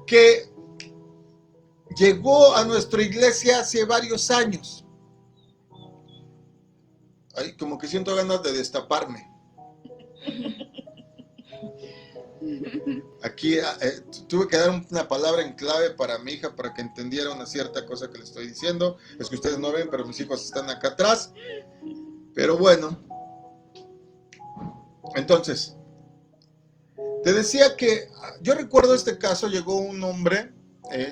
S1: que llegó a nuestra iglesia hace varios años. Ay, como que siento ganas de destaparme. Aquí tuve que dar una palabra en clave para mi hija para que entendiera una cierta cosa que le estoy diciendo. Es que ustedes no ven, pero mis hijos están acá atrás. Pero bueno. Entonces, te decía que yo recuerdo este caso, llegó un hombre,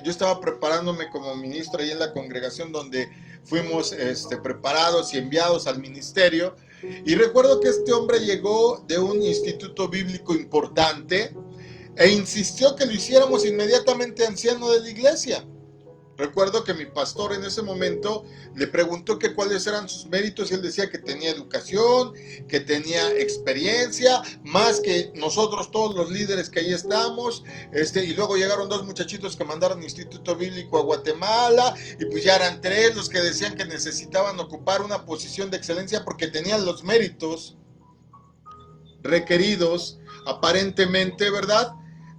S1: yo estaba preparándome como ministro ahí en la congregación donde fuimos preparados y enviados al ministerio. Y recuerdo que este hombre llegó de un instituto bíblico importante e insistió que lo hiciéramos inmediatamente anciano de la iglesia. Recuerdo que mi pastor en ese momento le preguntó que cuáles eran sus méritos y él decía que tenía educación, que tenía experiencia, más que nosotros todos los líderes que ahí estamos, y luego llegaron 2 muchachitos que mandaron Instituto Bíblico a Guatemala y pues ya eran 3 los que decían que necesitaban ocupar una posición de excelencia porque tenían los méritos requeridos aparentemente, ¿verdad?,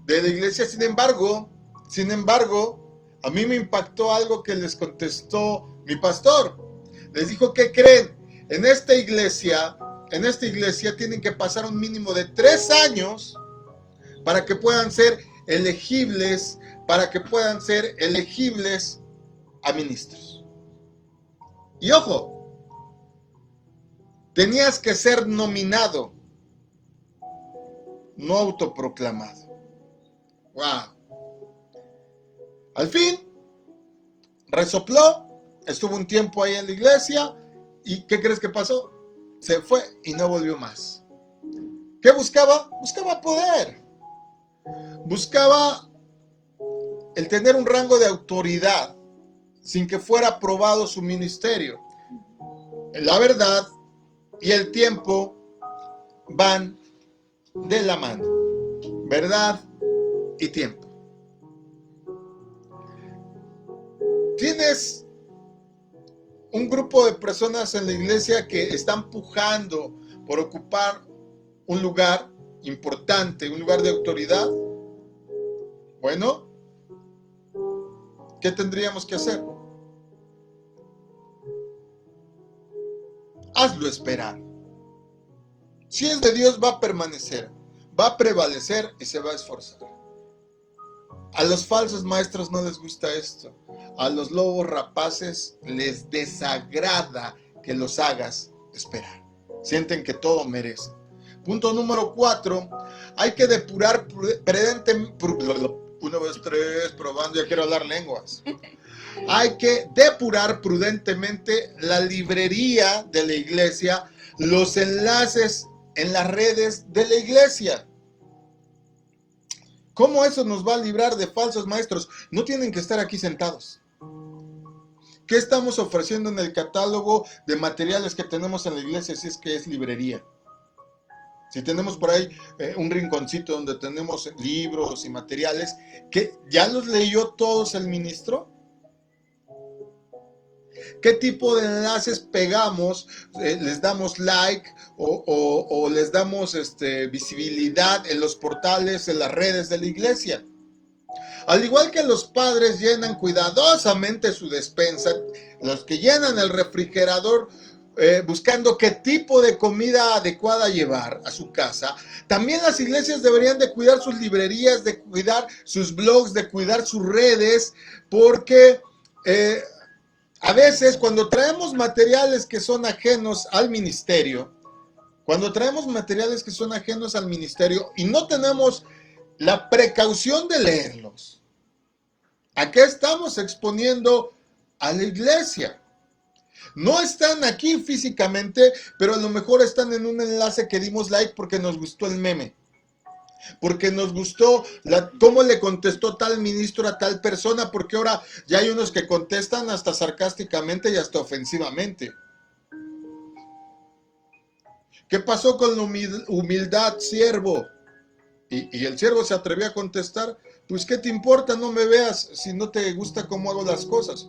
S1: de la iglesia. Sin embargo, a mí me impactó algo que les contestó mi pastor. Les dijo, ¿qué creen? En esta iglesia tienen que pasar un mínimo de 3 años para que puedan ser elegibles, a ministros. Y ojo, tenías que ser nominado, no autoproclamado. ¡Wow! Al fin, resopló, estuvo un tiempo ahí en la iglesia, ¿y qué crees que pasó? Se fue y no volvió más. ¿Qué buscaba? Buscaba poder. Buscaba el tener un rango de autoridad sin que fuera aprobado su ministerio. La verdad y el tiempo van de la mano. Verdad y tiempo. Tienes un grupo de personas en la iglesia que están pujando por ocupar un lugar importante, un lugar de autoridad. Bueno, ¿qué tendríamos que hacer? Hazlo esperar. Si es de Dios, va a permanecer, va a prevalecer y se va a esforzar. A los falsos maestros no les gusta esto. A los lobos rapaces les desagrada que los hagas esperar. Sienten que todo merecen. Punto número 4. Hay que depurar prudentemente. 1, 2, 3, probando, ya quiero hablar lenguas. Hay que depurar prudentemente la librería de la iglesia, los enlaces en las redes de la iglesia. ¿Cómo eso nos va a librar de falsos maestros? No tienen que estar aquí sentados. ¿Qué estamos ofreciendo en el catálogo de materiales que tenemos en la iglesia si es que es librería? Si tenemos por ahí un rinconcito donde tenemos libros y materiales, ¿que ya los leyó todos el ministro? ¿Qué tipo de enlaces pegamos? ¿Les damos like o les damos visibilidad en los portales, en las redes de la iglesia? Al igual que los padres llenan cuidadosamente su despensa, los que llenan el refrigerador buscando qué tipo de comida adecuada llevar a su casa, también las iglesias deberían de cuidar sus librerías, de cuidar sus blogs, de cuidar sus redes, porque a veces cuando traemos materiales que son ajenos al ministerio, y no tenemos la precaución de leerlos, ¿a qué estamos exponiendo a la iglesia? No están aquí físicamente, pero a lo mejor están en un enlace que dimos like porque nos gustó el meme, porque nos gustó cómo le contestó tal ministro a tal persona, porque ahora ya hay unos que contestan hasta sarcásticamente y hasta ofensivamente. ¿Qué pasó con la humildad, siervo? Y el siervo se atrevió a contestar, pues ¿qué te importa? No me veas si no te gusta cómo hago las cosas.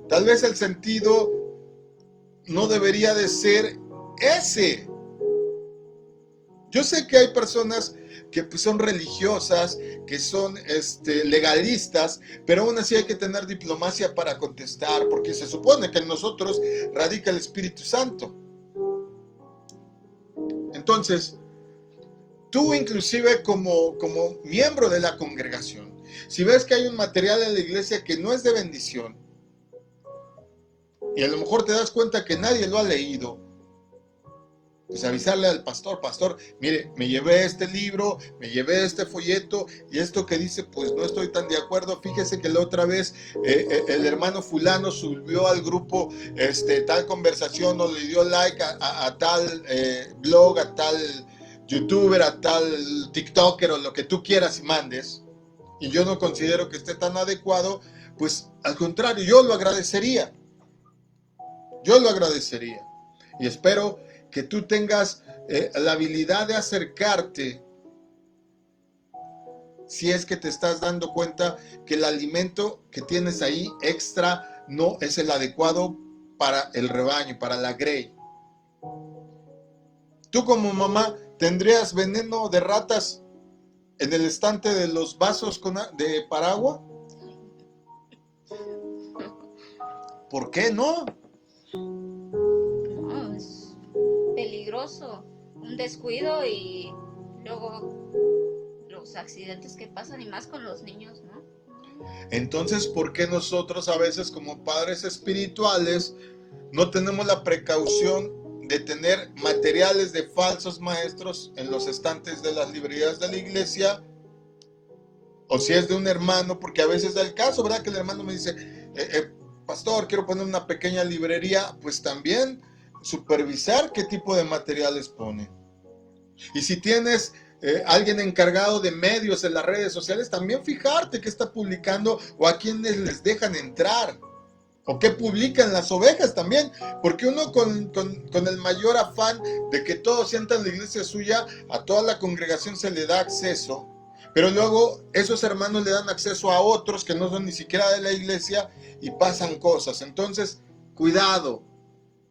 S1: Tal vez el sentido no debería de ser ese. Yo sé que hay personas que pues, son religiosas, que son legalistas, pero aún así hay que tener diplomacia para contestar, porque se supone que en nosotros radica el Espíritu Santo. Entonces, tú inclusive como miembro de la congregación, si ves que hay un material en la iglesia que no es de bendición, y a lo mejor te das cuenta que nadie lo ha leído, pues avisarle al pastor, mire, me llevé este libro, me llevé este folleto, y esto que dice, pues no estoy tan de acuerdo. Fíjese que la otra vez el hermano fulano subió al grupo tal conversación, o le dio like a tal blog, a tal youtuber, a tal tiktoker, o lo que tú quieras y mandes, y yo no considero que esté tan adecuado. Pues al contrario, yo lo agradecería. Y espero que tú tengas la habilidad de acercarte, si es que te estás dando cuenta que el alimento que tienes ahí extra no es el adecuado para el rebaño, para la grey. Tú como mamá, ¿tendrías veneno de ratas en el estante de los vasos de paragua? ¿Por qué no?
S2: No, es peligroso. Un descuido y luego los accidentes que pasan, y más con los niños, ¿no?
S1: Entonces, ¿por qué nosotros a veces como padres espirituales no tenemos la precaución de tener materiales de falsos maestros en los estantes de las librerías de la iglesia? O si es de un hermano, porque a veces da el caso, ¿verdad? Que el hermano me dice, pastor, quiero poner una pequeña librería. Pues también supervisar qué tipo de materiales pone. Y si tienes alguien encargado de medios en las redes sociales, también fijarte qué está publicando o a quienes les dejan entrar. O qué publican las ovejas también, porque uno con el mayor afán de que todos sientan la iglesia suya, a toda la congregación se le da acceso, pero luego esos hermanos le dan acceso a otros que no son ni siquiera de la iglesia y pasan cosas. Entonces, cuidado,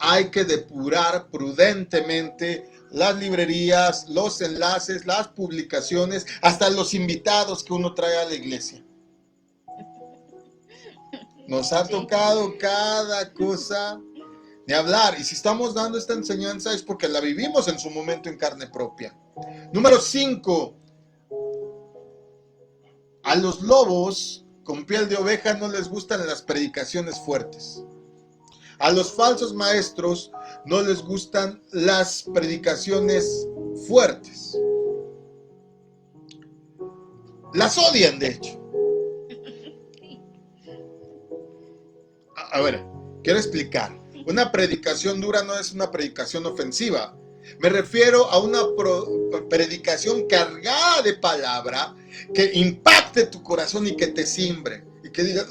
S1: hay que depurar prudentemente las librerías, los enlaces, las publicaciones, hasta los invitados que uno trae a la iglesia. Nos ha tocado cada cosa de hablar. Y si estamos dando esta enseñanza es porque la vivimos en su momento en carne propia. Número 5. A los lobos con piel de oveja no les gustan las predicaciones fuertes. A los falsos maestros no les gustan las predicaciones fuertes. Las odian, de hecho. A ver, quiero explicar. Una predicación dura no es una predicación ofensiva. Me refiero a una predicación cargada de palabra que impacte tu corazón y que te simbre. Y que digas,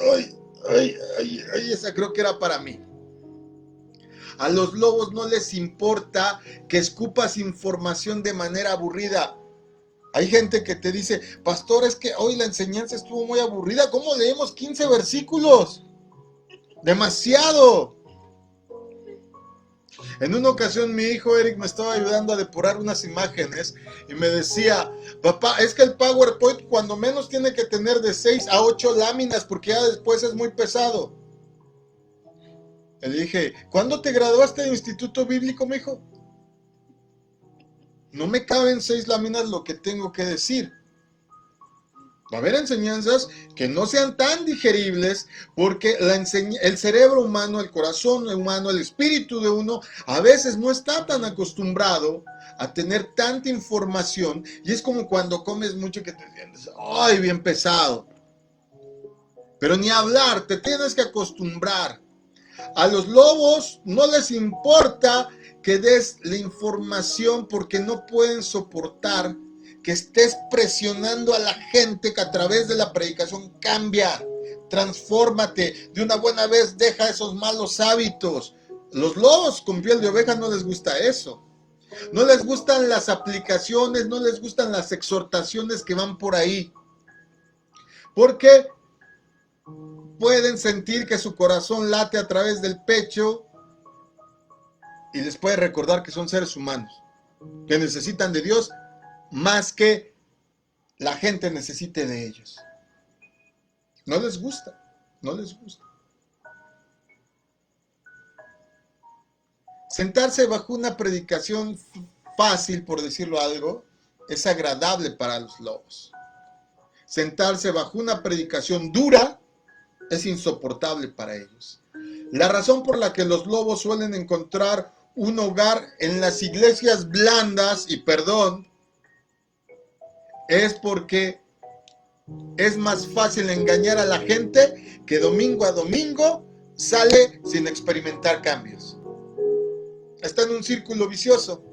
S1: ay, esa creo que era para mí. A los lobos no les importa que escupas información de manera aburrida. Hay gente que te dice, pastor, es que hoy la enseñanza estuvo muy aburrida. ¿Cómo leemos 15 versículos? Demasiado. En una ocasión mi hijo Eric me estaba ayudando a depurar unas imágenes y me decía, papá, es que el PowerPoint cuando menos tiene que tener de 6 a 8 láminas porque ya después es muy pesado. Le dije, ¿cuándo te graduaste de instituto bíblico, mijo? No me caben 6 láminas lo que tengo que decir. Va a haber enseñanzas que no sean tan digeribles porque el cerebro humano, el corazón humano, el espíritu de uno a veces no está tan acostumbrado a tener tanta información y es como cuando comes mucho que te sientes, ¡ay, bien pesado! Pero ni hablar, te tienes que acostumbrar. A los lobos no les importa que des la información porque no pueden soportar que estés presionando a la gente que a través de la predicación cambia, transfórmate, de una buena vez deja esos malos hábitos. Los lobos con piel de oveja no les gusta eso. No les gustan las aplicaciones, no les gustan las exhortaciones que van por ahí. Porque pueden sentir que su corazón late a través del pecho y les puede recordar que son seres humanos, que necesitan de Dios más que la gente necesite de ellos. No les gusta, no les gusta. Sentarse bajo una predicación fácil, por decirlo algo, es agradable para los lobos. Sentarse bajo una predicación dura es insoportable para ellos. La razón por la que los lobos suelen encontrar un hogar en las iglesias blandas, y perdón, es porque es más fácil engañar a la gente que domingo a domingo sale sin experimentar cambios. Está en un círculo vicioso.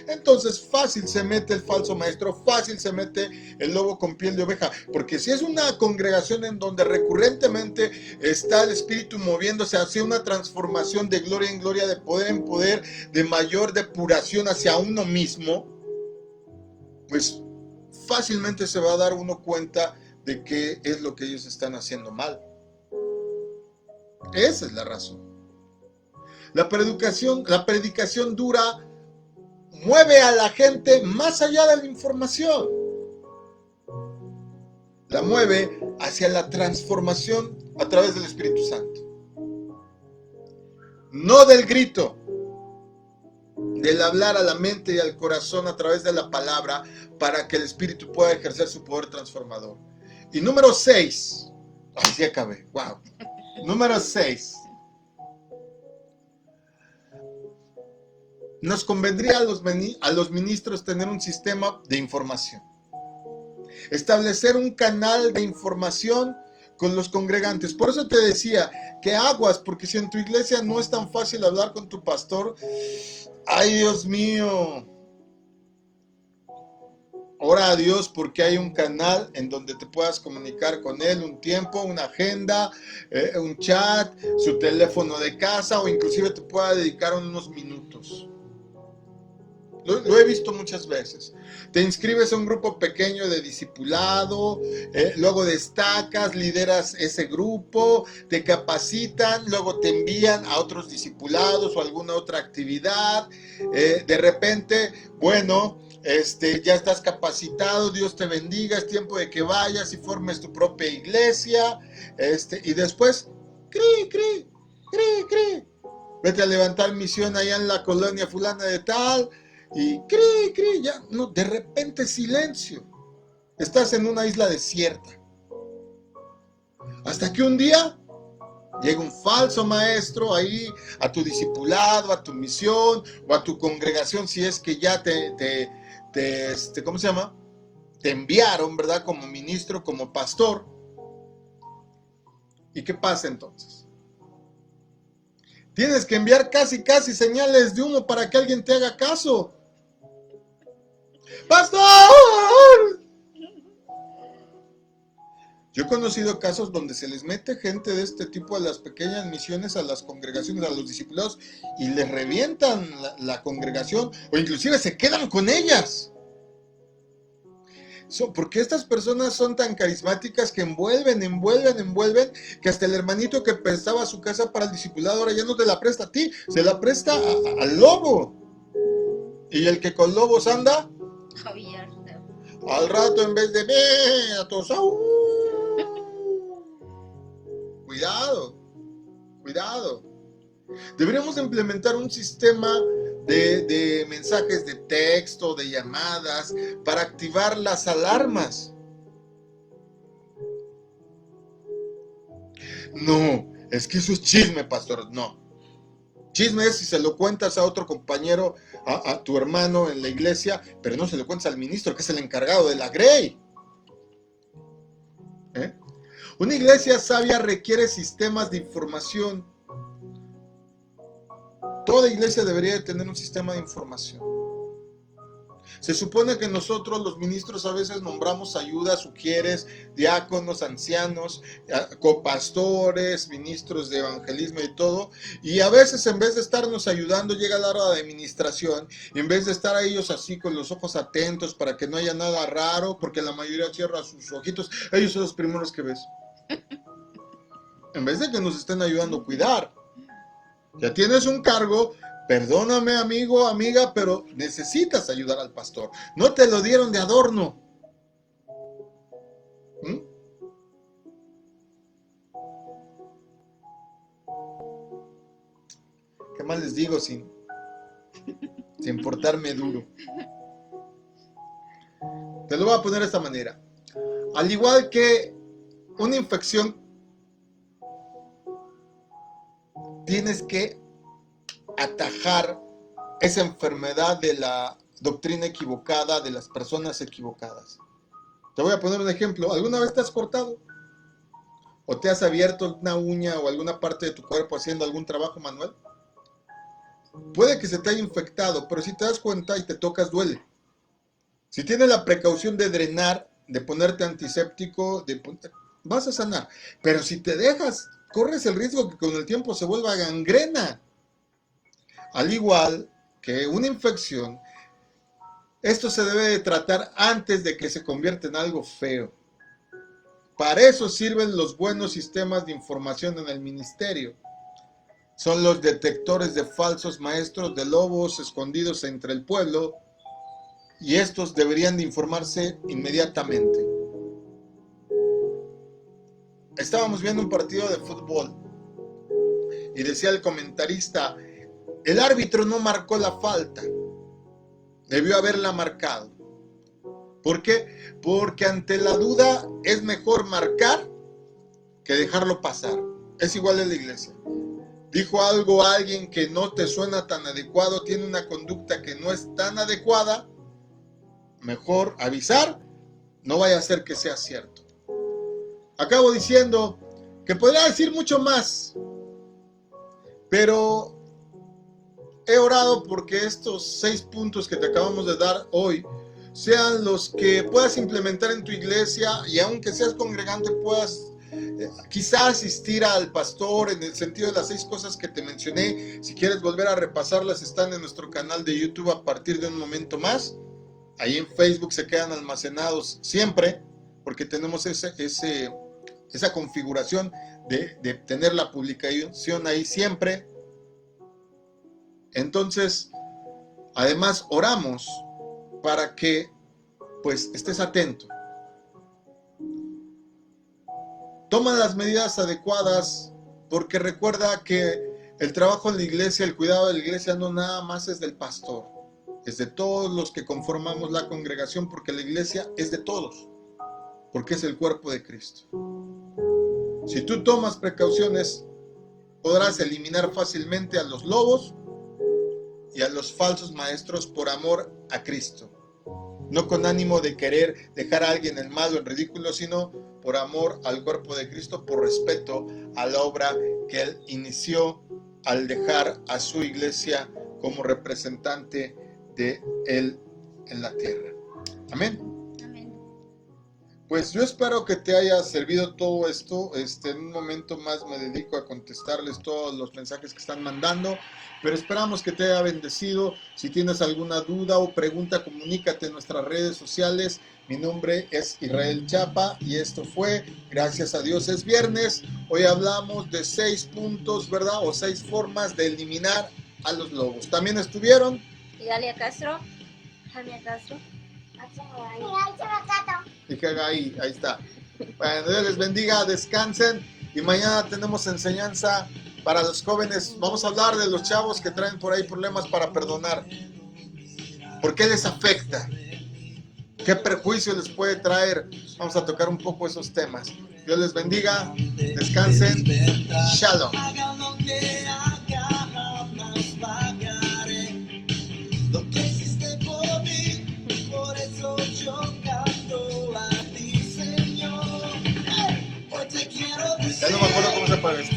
S1: Entonces fácil se mete el falso maestro, fácil se mete el lobo con piel de oveja, porque si es una congregación en donde recurrentemente está el espíritu moviéndose hacia una transformación de gloria en gloria, de poder en poder, de mayor depuración hacia uno mismo, pues fácilmente se va a dar uno cuenta de qué es lo que ellos están haciendo mal. Esa es la razón. La predicación dura mueve a la gente más allá de la información. La mueve hacia la transformación a través del Espíritu Santo. No del grito, del hablar a la mente y al corazón a través de la palabra para que el Espíritu pueda ejercer su poder transformador. Y número 6, así acabé, wow. Número 6. Nos convendría a los ministros tener un sistema de información. Establecer un canal de información con los congregantes. Por eso te decía que aguas, porque si en tu iglesia no es tan fácil hablar con tu pastor, ay Dios mío, ora a Dios porque hay un canal en donde te puedas comunicar con él, un tiempo, una agenda, un chat, su teléfono de casa o inclusive te pueda dedicar unos minutos. Lo he visto muchas veces. Te inscribes a un grupo pequeño de discipulado, luego destacas, lideras ese grupo, te capacitan, luego te envían a otros discipulados o alguna otra actividad. De repente, bueno, ya estás capacitado, Dios te bendiga, es tiempo de que vayas y formes tu propia iglesia. Y después, cri, vete a levantar misión allá en la colonia fulana de tal. Y ya, no, de repente silencio. Estás en una isla desierta. Hasta que un día llega un falso maestro ahí a tu discipulado, a tu misión o a tu congregación, si es que ya ¿cómo se llama? Te enviaron, ¿verdad? Como ministro, como pastor. ¿Y qué pasa entonces? Tienes que enviar casi señales de humo para que alguien te haga caso. ¡Pastor! Yo he conocido casos donde se les mete gente de este tipo a las pequeñas misiones, a las congregaciones, a los discipulados, y les revientan la congregación, o inclusive se quedan con ellas. Porque estas personas son tan carismáticas que envuelven, que hasta el hermanito que prestaba su casa para el discipulado ahora ya no te la presta a ti, se la presta al lobo. Y el que con lobos anda, al rato en vez de a todos, cuidado. Deberíamos implementar un sistema de mensajes de texto, de llamadas, para activar las alarmas. No, es que eso es chisme, pastor. No. Chisme es si se lo cuentas a otro compañero, a tu hermano en la iglesia, pero no se lo cuentas al ministro, que es el encargado de la grey. Una iglesia sabia requiere sistemas de información. Toda iglesia debería de tener un sistema de información. Se supone que nosotros los ministros a veces nombramos ayudas, sugieres, diáconos, ancianos, copastores, ministros de evangelismo y todo, y a veces en vez de estarnos ayudando llega la hora de administración, y en vez de estar a ellos así con los ojos atentos para que no haya nada raro, porque la mayoría cierra sus ojitos, ellos son los primeros que ves. En vez de que nos estén ayudando a cuidar. Ya tienes un cargo, perdóname amigo, amiga, pero necesitas ayudar al pastor. No te lo dieron de adorno. ¿Qué más les digo sin portarme duro? Te lo voy a poner de esta manera. Al igual que una infección, tienes que atajar esa enfermedad de la doctrina equivocada, de las personas equivocadas. Te voy a poner un ejemplo. ¿Alguna vez te has cortado? ¿O te has abierto una uña o alguna parte de tu cuerpo haciendo algún trabajo manual? Puede que se te haya infectado, pero si te das cuenta y te tocas, duele. Si tienes la precaución de drenar, de ponerte antiséptico, vas a sanar. Pero si te dejas, corres el riesgo que con el tiempo se vuelva gangrena. Al igual que una infección, esto se debe de tratar antes de que se convierta en algo feo. Para eso sirven los buenos sistemas de información en el ministerio. Son los detectores de falsos maestros, de lobos escondidos entre el pueblo, y estos deberían de informarse inmediatamente. Estábamos viendo un partido de fútbol y decía el comentarista, el árbitro no marcó la falta, debió haberla marcado. ¿Por qué? Porque ante la duda es mejor marcar que dejarlo pasar. Es igual en la iglesia. Dijo algo a alguien que no te suena tan adecuado, tiene una conducta que no es tan adecuada, mejor avisar, no vaya a ser que sea cierto. Acabo diciendo que podría decir mucho más, pero he orado porque estos 6 puntos que te acabamos de dar hoy sean los que puedas implementar en tu iglesia, y aunque seas congregante puedas quizás asistir al pastor en el sentido de las 6 cosas que te mencioné. Si quieres volver a repasarlas, están en nuestro canal de YouTube a partir de un momento más. Ahí en Facebook se quedan almacenados siempre, porque tenemos esa configuración de tener la publicación ahí siempre. Entonces, además oramos para que pues estés atento. Toma las medidas adecuadas, porque recuerda que el trabajo en la iglesia, el cuidado de la iglesia no nada más es del pastor, es de todos los que conformamos la congregación, porque la iglesia es de todos, porque es el cuerpo de Cristo. Si tú tomas precauciones, podrás eliminar fácilmente a los lobos y a los falsos maestros por amor a Cristo. No con ánimo de querer dejar a alguien en mal o en ridículo, sino por amor al cuerpo de Cristo, por respeto a la obra que Él inició al dejar a su iglesia como representante de Él en la tierra. Amén.
S2: Amén.
S1: Pues yo espero que te haya servido todo esto. En un momento más me dedico a contestarles todos los mensajes que están mandando, pero esperamos que te haya bendecido. Si tienes alguna duda o pregunta, comunícate en nuestras redes sociales. Mi nombre es Israel Chapa y esto fue Gracias a Dios es Viernes. Hoy hablamos de 6 puntos, ¿verdad? O 6 formas de eliminar a los lobos. También estuvieron
S2: Idalia Castro.
S3: Jamia Castro.
S1: y que haga ahí está. Bueno, Dios les bendiga, descansen y mañana tenemos enseñanza para los jóvenes. Vamos a hablar de los chavos que traen por ahí problemas para perdonar. ¿Por qué les afecta? ¿Qué perjuicio les puede traer? Vamos a tocar un poco esos temas. Dios les bendiga, descansen, shalom.
S4: Hagan lo que haga, jamás pagaré lo que hiciste por mí, por eso yo canto a ti, Señor. Hoy te quiero decir,
S1: Ya no me acuerdo cómo se apaga esto.